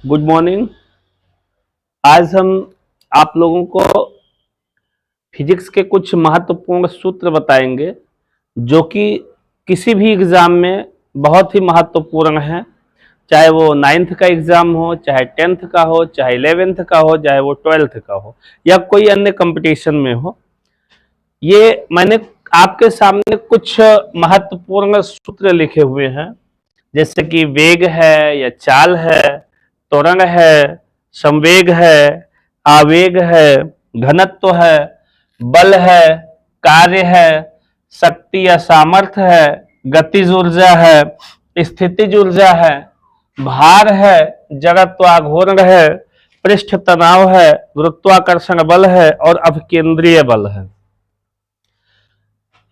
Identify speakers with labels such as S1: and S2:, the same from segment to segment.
S1: Good morning. आज हम आप लोगों को फिजिक्स के कुछ महत्वपूर्ण सूत्र बताएंगे जो कि किसी भी एग्जाम में बहुत ही महत्वपूर्ण है, चाहे वो 9th का एग्जाम हो, चाहे 10th का हो, चाहे 11th का हो, चाहे वो 12th का हो या कोई अन्य कंपटीशन में हो। ये मैंने आपके सामने कुछ महत्वपूर्ण सूत्र लिखे हुए हैं, जैसे कि वेग है या चाल है, त्वरण है, संवेग है, आवेग है, घनत्व है, बल है, कार्य है, शक्ति या सामर्थ्य है, गतिज ऊर्जा है, स्थितिज ऊर्जा है, भार है, जड़त्व आघूर्ण है, पृष्ठ तनाव है, गुरुत्वाकर्षण बल है और अभिकेंद्रीय बल है।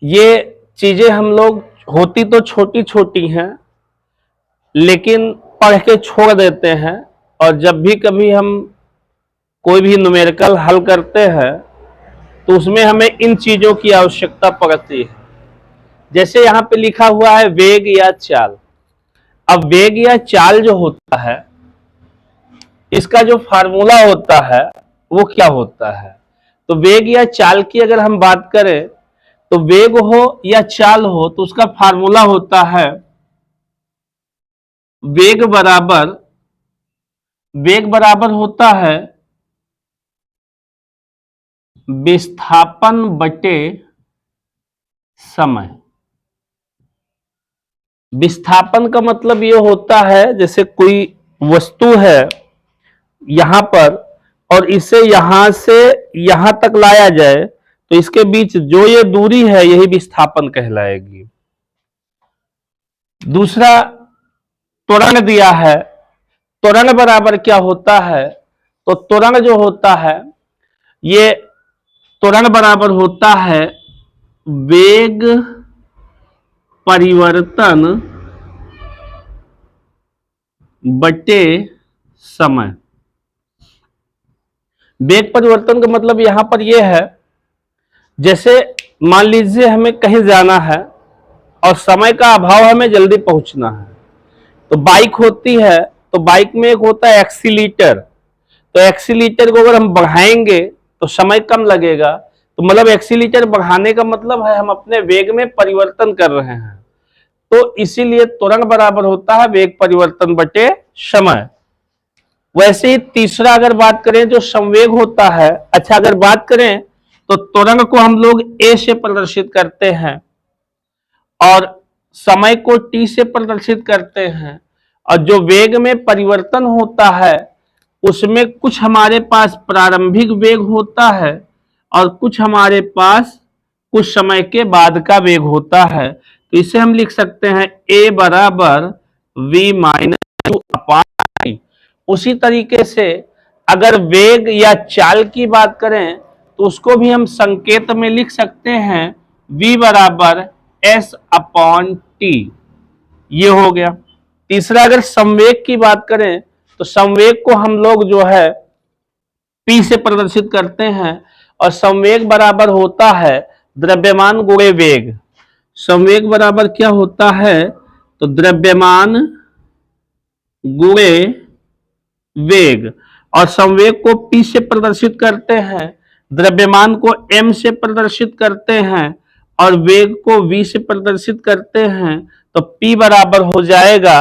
S1: ये चीजें हम लोग होती तो छोटी छोटी हैं, लेकिन पढ़ के छोड़ देते हैं, और जब भी कभी हम कोई भी न्यूमेरिकल हल करते हैं तो उसमें हमें इन चीजों की आवश्यकता पड़ती है। जैसे यहाँ पे लिखा हुआ है वेग या चाल। अब वेग या चाल जो होता है, इसका जो फार्मूला होता है वो क्या होता है? तो वेग या चाल की अगर हम बात करें तो वेग हो या चाल हो तो उसका फार्मूला होता है वेग बराबर होता है विस्थापन बटे समय। विस्थापन का मतलब ये होता है, जैसे कोई वस्तु है यहां पर और इसे यहां से यहां तक लाया जाए तो इसके बीच जो ये दूरी है यही विस्थापन कहलाएगी। दूसरा, त्वरण दिया है। त्वरण बराबर क्या होता है? तो त्वरण जो होता है, ये त्वरण बराबर होता है वेग परिवर्तन बटे समय। वेग परिवर्तन का मतलब यहां पर यह है, जैसे मान लीजिए हमें कहीं जाना है और समय का अभाव, हमें जल्दी पहुंचना है, तो बाइक होती है, तो बाइक में एक होता है एक्सीलीटर। तो एक्सीलीटर को अगर हम बढ़ाएंगे तो समय कम लगेगा, तो मतलब एक्सीलीटर बढ़ाने का मतलब है हम अपने वेग में परिवर्तन कर रहे हैं। तो इसीलिए त्वरण बराबर होता है वेग परिवर्तन बटे समय। वैसे ही तीसरा अगर बात करें जो संवेग होता है, अच्छा अगर बात करें तो त्वरण को हम लोग ए से प्रदर्शित करते हैं और समय को टी से प्रदर्शित करते हैं, और जो वेग में परिवर्तन होता है उसमें कुछ हमारे पास प्रारंभिक वेग होता है और कुछ हमारे पास कुछ समय के बाद का वेग होता है। तो इसे हम लिख सकते हैं ए बराबर V minus two upon I. उसी तरीके से अगर वेग या चाल की बात करें तो उसको भी हम संकेत में लिख सकते हैं v बराबर एस अपॉन टी। ये हो गया। तीसरा, अगर संवेग की बात करें तो संवेग को हम लोग जो है p से प्रदर्शित करते हैं, और संवेग बराबर होता है द्रव्यमान गुणे वेग। संवेग बराबर क्या होता है? तो द्रव्यमान गुणे वेग, और संवेग को p से प्रदर्शित करते हैं, द्रव्यमान को m से प्रदर्शित करते हैं और वेग को v से प्रदर्शित करते हैं। तो p बराबर हो जाएगा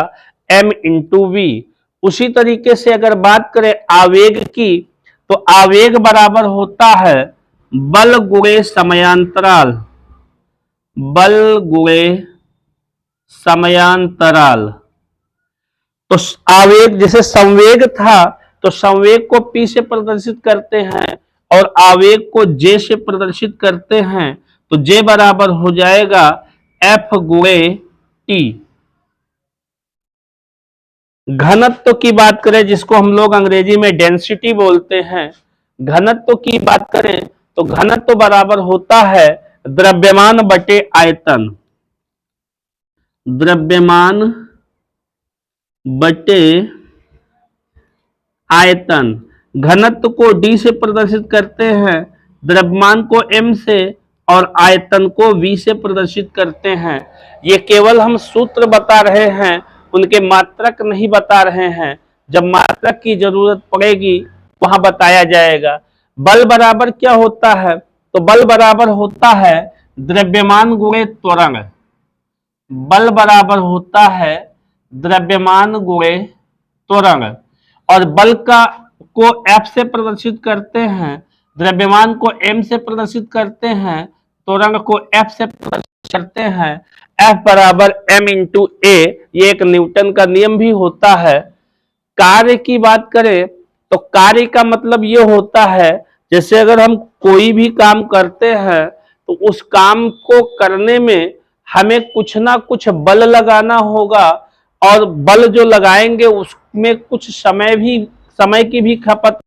S1: m इंटू वी। उसी तरीके से अगर बात करें आवेग की, तो आवेग बराबर होता है बल गुणे समयांतराल। बल गुणे समयांतराल। तो आवेग, जैसे संवेग था तो संवेग को p से प्रदर्शित करते हैं और आवेग को j से प्रदर्शित करते हैं, तो j बराबर हो जाएगा f गुणे t। घनत्व की बात करें, जिसको हम लोग अंग्रेजी में डेंसिटी बोलते हैं, घनत्व की बात करें तो घनत्व बराबर होता है द्रव्यमान बटे आयतन। द्रव्यमान बटे आयतन। घनत्व को d से प्रदर्शित करते हैं, द्रव्यमान को m से और आयतन को v से प्रदर्शित करते हैं। ये केवल हम सूत्र बता रहे हैं, उनके मात्रक नहीं बता रहे हैं। जब मात्रक की जरूरत पड़ेगी वहां बताया जाएगा। बल बराबर क्या होता है? तो बल बराबर होता है द्रव्यमान गुणे त्वरण। बल बराबर होता है द्रव्यमान गुणे त्वरण। और बल को F से प्रदर्शित करते हैं, द्रव्यमान को M से प्रदर्शित करते हैं, त्वरण को F से प्रदर्शित करते हैं। F बराबर M इंटू A, ये एक न्यूटन का नियम भी होता है। कार्य की बात करें तो कार्य का मतलब ये होता है, जैसे अगर हम कोई भी काम करते हैं तो उस काम को करने में हमें कुछ ना कुछ बल लगाना होगा, और बल जो लगाएंगे उसमें कुछ समय की भी खपत